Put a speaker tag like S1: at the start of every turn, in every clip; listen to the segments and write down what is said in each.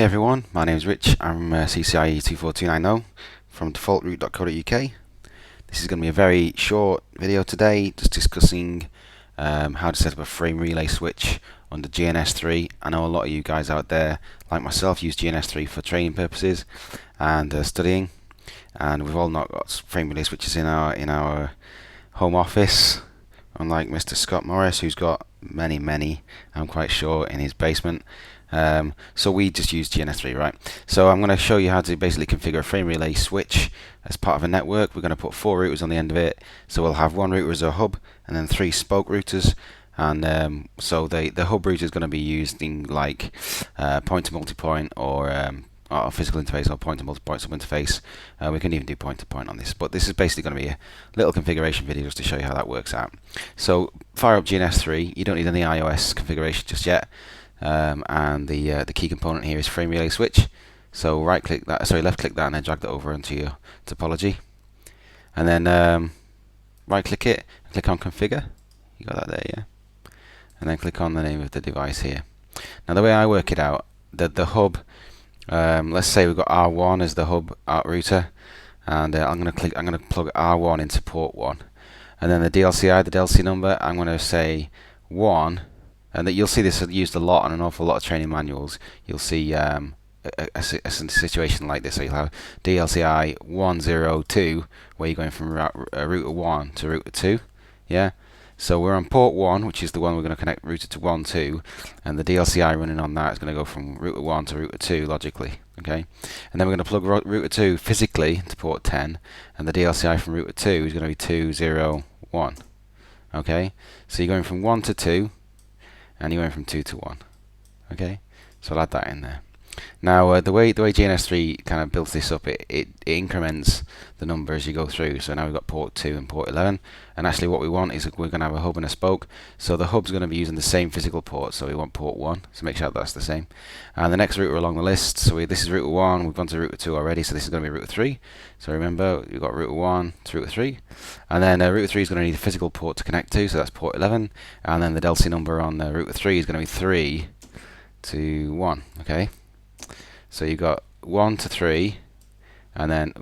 S1: everyone, my name is Rich. I'm CCIE 24290 from defaultroute.co.uk. This is going to be a very short video today, just discussing how to set up a frame relay switch under GNS3. I know a lot of you guys out there, like myself, use GNS3 for training purposes and studying, and we've all not got frame relay switches in our home office, unlike Mr. Scott Morris, who's got many, I'm quite sure, in his basement. So we just use GNS3, right? So I'm going to show you how to basically configure a frame relay switch as part of a network. We're going to put 4 routers on the end of it. So we'll have 1 router as a hub and then 3 spoke routers. And so the hub router is going to be used in like point to multipoint or physical interface or point to multipoint sub interface. We can even do point to point on this, but this is basically going to be a little configuration video just to show you how that works out. So fire up GNS3. You don't need any iOS configuration just yet. And the key component here is frame relay switch. So left click that and then drag that over into your topology, and then right click it, click on configure. You got that there, yeah? And then click on the name of the device here. Now the way I work it out, the hub, let's say we've got R1 as the hub router, and I'm going to plug R1 into port 1, and then the DLC number, I'm going to say 1. And that you'll see this used a lot on an awful lot of training manuals. You'll see a situation like this. So you'll have DLCI 102, where you're going from router 1 to router 2. Yeah. So we're on port 1, which is the one we're going to connect router to 1 to, and the DLCI running on that is going to go from router 1 to router 2 logically. Okay. And then we're going to plug router 2 physically to port 10, and the DLCI from router 2 is going to be 201. Okay. So you're going from 1 to 2. And you went from 2 to 1. Okay, so I'll add that in there. Now the way GNS3 kind of builds this up, it increments the number as you go through. So now we've got port 2 and port 11, and actually what we want is we're going to have a hub and a spoke. So the hub's going to be using the same physical port, so we want port 1, so make sure that's the same. And the next router along the list, so this is router 1, we've gone to router 2 already, so this is going to be router 3. So remember, we've got router 1 to router 3, and then router 3 is going to need a physical port to connect to, so that's port 11, and then the DLC number on router 3 is going to be 3 to 1. Okay. So you've got 1 to 3, and then,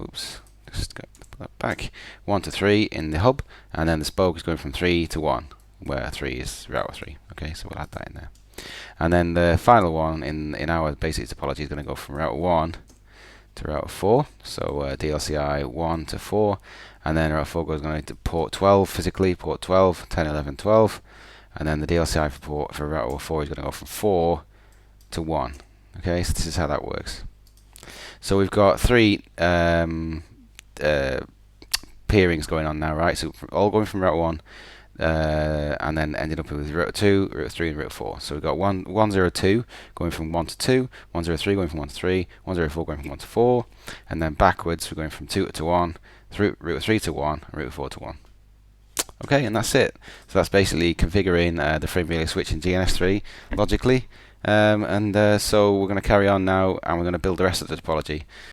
S1: just go that back, 1 to 3 in the hub, and then the spoke is going from 3 to 1, where 3 is router 3. Okay, so we'll add that in there. And then the final one in our basic topology is going to go from router 1 to router 4, so DLCI 1 to 4, and then router 4 goes going to port 12 physically, port 12, 10, 11, 12, and then the DLCI for router 4 is going to go from 4 to 1. Okay, so this is how that works. So we've got 3 peerings going on now, right? So all going from router 1, and then ending up with router 2, router 3, and router 4. So we've got 102 going from 1 to 2, 103 going from 1 to 3, 104 going from 1 to 4, and then backwards we're going from 2 to 1, router 3 to 1, and router 4 to 1. Okay, and that's it. So that's basically configuring the frame relay switch in GNS3 logically. So we're going to carry on now, and we're going to build the rest of the topology.